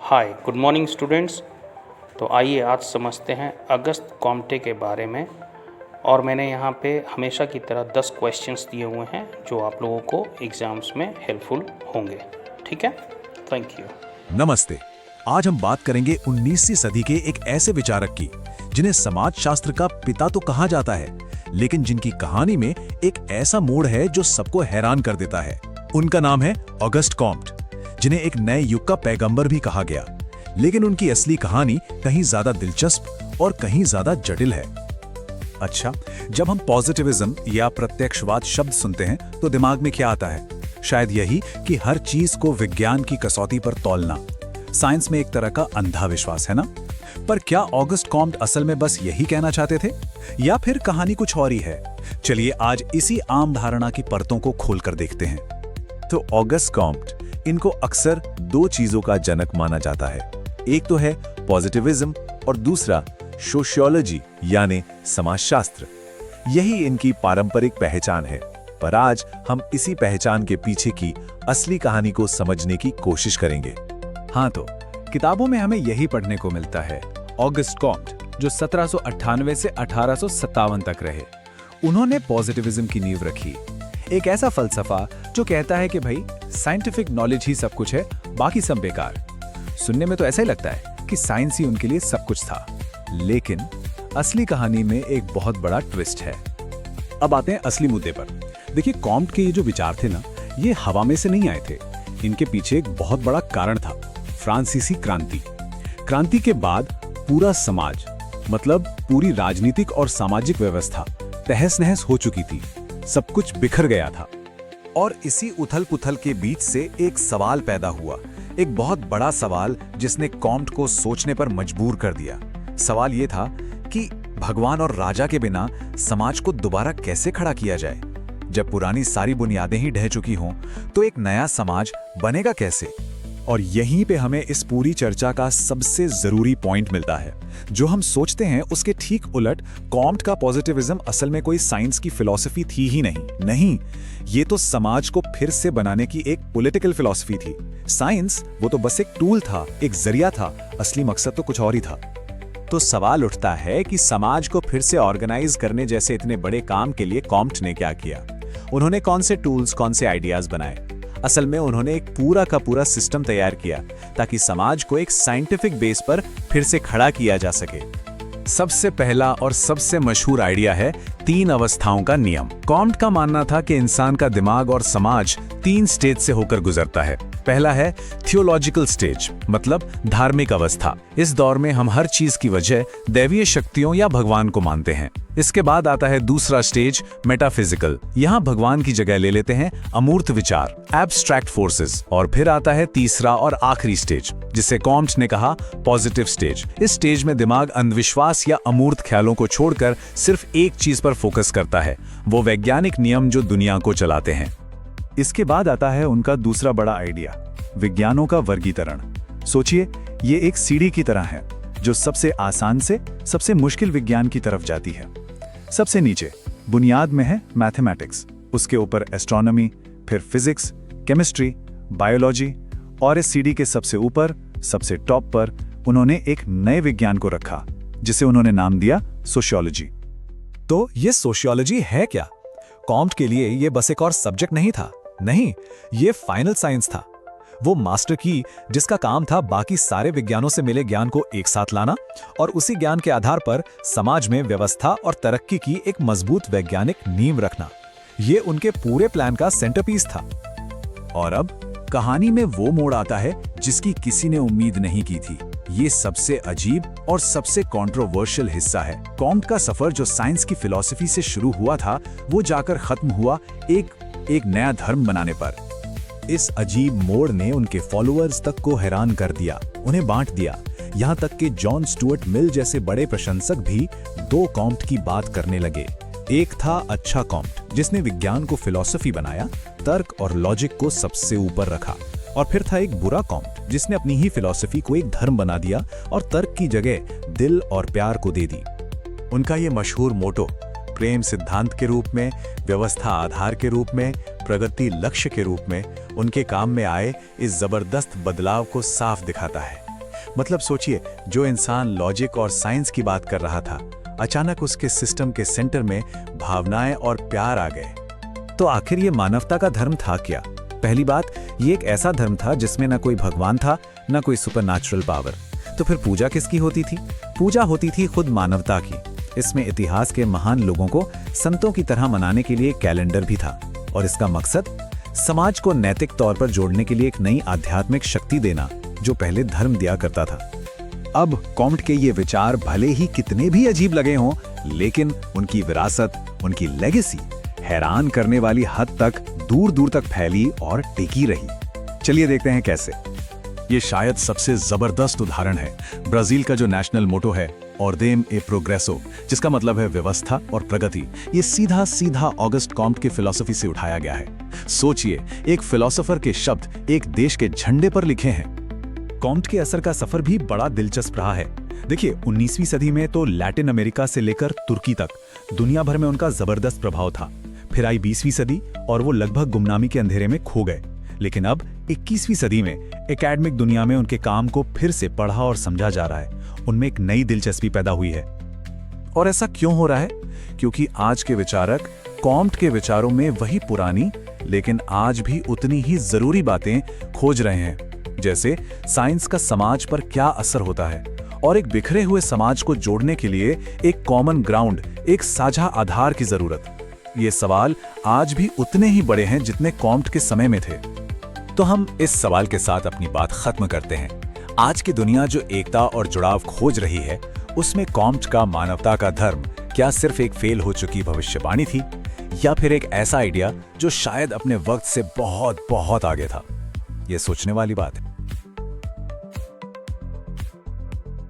Hi good morning students. तो आइए आज समझते हैं अगस्त कॉम्टे के बारे में। और मैंने यहाँ पे हमेशा की तरह 10 क्वेश्चंस दिए हुए हैं जो आप लोगों को एग्जाम्स में हेल्पफुल होंगे। ठीक है, थैंक यू। नमस्ते। आज हम बात करेंगे 19वीं सदी के एक ऐसे विचारक की जिन्हें समाजशास्त्र का पिता तो कहा जाता है, लेकिन जिनकी कहानी में एक ऐसा मोड़ है जो सबको हैरान कर देता है। उनका नाम है ऑगस्ट कॉम्ट, जिन्हें एक नए युग का पैगंबर भी कहा गया। लेकिन उनकी असली कहानी कहीं ज्यादा दिलचस्प और कहीं ज्यादा जटिल है। अच्छा, जब हम पॉजिटिविज्म या प्रत्यक्षवाद शब्द सुनते हैं तो दिमाग में क्या आता है? शायद यही कि हर चीज को विज्ञान की कसौटी पर तौलना। साइंस में एक तरह का अंधा विश्वास है ना? पर क्या ऑगस्ट कॉम्ट असल में बस यही कहना चाहते थे, या फिर कहानी कुछ और ही है? चलिए आज इसी आम धारणा की परतों को खोलकर देखते हैं। तो ऑगस्ट कॉम्ट, इनको अक्सर दो चीजों का जनक माना जाता है। एक तो है पॉजिटिविज्म और दूसरा सोशियोलॉजी यानी समाजशास्त्र। यही इनकी पारंपरिक पहचान है। पर आज हम इसी पहचान के पीछे की असली कहानी को समझने की कोशिश करेंगे। हाँ, तो किताबों में हमें यही पढ़ने को मिलता है। ऑगस्ट कॉम्ट, जो 1798 से 1857 तक रहे, उन्होंने पॉजिटिविज्म की नींव रखी। एक ऐसा फलसफा जो कहता है कि भाई साइंटिफिक नॉलेज ही सब कुछ है, बाकी सब बेकार। सुनने में तो ऐसा ही लगता है कि साइंस ही उनके लिए सब कुछ था, लेकिन असली कहानी में एक बहुत बड़ा ट्विस्ट है। अब आते हैं असली मुद्दे पर। देखिए, कॉम्ट के ये जो विचार थे ना, ये हवा में से नहीं आए थे। इनके पीछे एक बहुत बड़ा कारण था, फ्रांसीसी क्रांति। क्रांति के बाद पूरा समाज, मतलब पूरी राजनीतिक और सामाजिक व्यवस्था तहस नहस हो चुकी थी। सब कुछ बिखर गया था। और इसी उथल पुथल के बीच से एक सवाल पैदा हुआ, एक बहुत बड़ा सवाल जिसने कॉम्ट को सोचने पर मजबूर कर दिया। सवाल ये था कि भगवान और राजा के बिना समाज को दोबारा कैसे खड़ा किया जाए? जब पुरानी सारी बुनियादें ही ढह चुकी हों, तो एक नया समाज बनेगा कैसे? और यहीं पे हमें इस पूरी चर्चा का सबसे जरूरी पॉइंट मिलता है। जो हम सोचते हैं उसके ठीक उलट कॉम्ट का पॉजिटिविज्म असल में कोई साइंस की फिलॉसफी थी ही नहीं, ये तो समाज को फिर से बनाने की एक पॉलिटिकल फिलॉसफी थी। साइंस वो तो बस एक टूल था, एक जरिया था, असली मकसद तो कुछ और ही था। तो सवाल उठता है कि समाज को फिर से ऑर्गेनाइज करने जैसे इतने बड़े काम के लिए कॉम्ट ने क्या किया? उन्होंने कौन से टूल्स, कौन से आइडियाज बनाए? असल में उन्होंने एक पूरा का पूरा सिस्टम तैयार किया ताकि समाज को एक साइंटिफिक बेस पर फिर से खड़ा किया जा सके। सबसे पहला और सबसे मशहूर आइडिया है 3 अवस्थाओं का नियम। कॉम्ट का मानना था कि इंसान का दिमाग और समाज 3 स्टेज से होकर गुजरता है। पहला है थियोलॉजिकल स्टेज, मतलब धार्मिक अवस्था। इस दौर में हम हर चीज की वजह दैवीय शक्तियों या भगवान को मानते हैं। इसके बाद आता है दूसरा स्टेज, मेटाफिजिकल। यहाँ भगवान की जगह ले लेते हैं अमूर्त विचार, एब्स्ट्रैक्ट फोर्सेस। और फिर आता है तीसरा और आखिरी स्टेज, जिसे कॉम्ट ने कहा पॉजिटिव स्टेज। इस स्टेज में दिमाग अंधविश्वास या अमूर्त ख्यालों को छोड़कर सिर्फ एक चीज पर फोकस करता है, वो वैज्ञानिक नियम जो दुनिया को चलाते हैं। इसके बाद आता है उनका दूसरा बड़ा आइडिया, विज्ञानों का वर्गीकरण। सोचिए, ये एक सीढ़ी की तरह है जो सबसे आसान से सबसे मुश्किल विज्ञान की तरफ जाती है। सबसे नीचे बुनियाद में है मैथमेटिक्स, उसके ऊपर एस्ट्रोनॉमी, फिर फिजिक्स, केमिस्ट्री, बायोलॉजी, और इस सीढ़ी के सबसे ऊपर, सबसे टॉप पर उन्होंने एक नए विज्ञान को रखा जिसे उन्होंने नाम दिया सोशियोलॉजी। तो ये सोशियोलॉजी है क्या? कॉम्ट के लिए ये बस एक और सब्जेक्ट नहीं था, नहीं, ये फाइनल साइंस था। वो मास्टर की जिसका काम था बाकी सारे विज्ञानों से मिले ज्ञान को एक साथ लाना और उसी ज्ञान के आधार पर समाज में व्यवस्था और तरक्की की एक मजबूत वैज्ञानिक नींव रखना। ये उनके पूरे प्लान का सेंटरपीस था। और अब कहानी में वो मोड़ आता है जिसकी किसी ने उम्मीद नहीं की थी। ये सबसे अजीब और सबसे कंट्रोवर्शियल हिस्सा है। कॉम्ट का सफर जो साइंस की फिलॉसफी से शुरू हुआ था, वो जाकर खत्म हुआ एक नया धर्म बनाने पर। इस अजीब मोड़ ने उनके फॉलोअर्स तक को हैरान कर दिया, उन्हें बांट दिया। यहाँ तक कि जॉन स्टुअर्ट मिल जैसे बड़े प्रशंसक भी 2 कॉम्ट की बात करने लगे। एक था अच्छा कॉम्ट, जिसने विज्ञान को फिलॉसफी बनाया, तर्क और लॉजिक को सबसे ऊपर रखा। और फिर था एक बुरा कॉम्ट, जिसने अपनी ही फिलॉसफी को एक धर्म बना दिया और तर्क की जगह दिल और प्यार को दे दी। उनका ये मशहूर मोटो, प्रेम सिद्धांत के रूप में, व्यवस्था आधार के रूप में, प्रगति लक्ष्य के रूप में, उनके काम में आए इस जबरदस्त बदलाव को साफ दिखाता है। मतलब सोचिए, जो इंसान लॉजिक और साइंस की बात कर रहा था, अचानक उसके सिस्टम के सेंटर में भावनाएं और प्यार आ गए। तो आखिर ये मानवता का धर्म था क्या? पहली बात, ये एक ऐसा धर्म था जिसमें ना कोई भगवान था, ना कोई सुपरनैचुरल पावर। तो फिर पूजा किसकी होती थी? पूजा होती थी खुद मानवता की। इसमें इतिहास के महान लोगों को संतों की तरह मनाने के लिए कैलेंडर भी था, और इसका मकसद समाज को नैतिक तौर पर जोड़ने के लिए एक नई आध्यात्मिक शक्ति देना, जो पहले धर्म दिया करता था। अब कॉम्ट के ये विचार भले ही कितने भी अजीब लगे हों, लेकिन उनकी विरासत, उनकी लेगेसी हैरान करने वाली हद तक दूर दूर तक फैली और टिकी रही। चलिए देखते हैं कैसे। ये शायद सबसे जबरदस्त उदाहरण है। ब्राजील का जो नेशनल मोटो है, ऑर्डेम ए प्रोग्रेसो, जिसका मतलब है व्यवस्था और प्रगति, ये सीधा सीधा ऑगस्ट कॉम्ट की फिलॉसफी से उठाया गया है। सोचिए, एक फिलोसोफर के शब्द एक देश के झंडे पर लिखे हैं। कॉम्ट के असर का सफर भी बड़ा दिलचस्प रहा है। देखिए, 19वीं सदी में तो लैटिन अमेरिका से लेकर तुर्की तक दुनिया भर में उनका जबरदस्त प्रभाव था। फिर आई 20वीं सदी और वो लगभग गुमनामी के अंधेरे में खो गए। लेकिन अब 21वीं सदी में एकेडमिक दुनिया में उनके काम को फिर से पढ़ा और समझा जा रहा है। उनमें एक नई दिलचस्पी पैदा हुई है। और ऐसा क्यों हो रहा है? क्योंकि आज के विचारक कॉम्ट के विचारों में वही पुरानी लेकिन आज भी उतनी ही जरूरी बातें खोज रहे हैं, जैसे साइंस का समाज पर क्या असर होता है, और एक बिखरे हुए समाज को जोड़ने के लिए एक कॉमन ग्राउंड, एक साझा आधार की जरूरत। ये सवाल आज भी उतने ही बड़े हैं जितने कॉम्ट के समय में थे। तो हम इस सवाल के साथ अपनी बात खत्म करते हैं। आज की दुनिया जो एकता और जुड़ाव खोज रही है, उसमें कॉम्ट का मानवता का धर्म क्या सिर्फ एक फेल हो चुकी भविष्यवाणी थी, या फिर एक ऐसा आइडिया जो शायद अपने वक्त से बहुत बहुत आगे था? ये सोचने वाली बात है।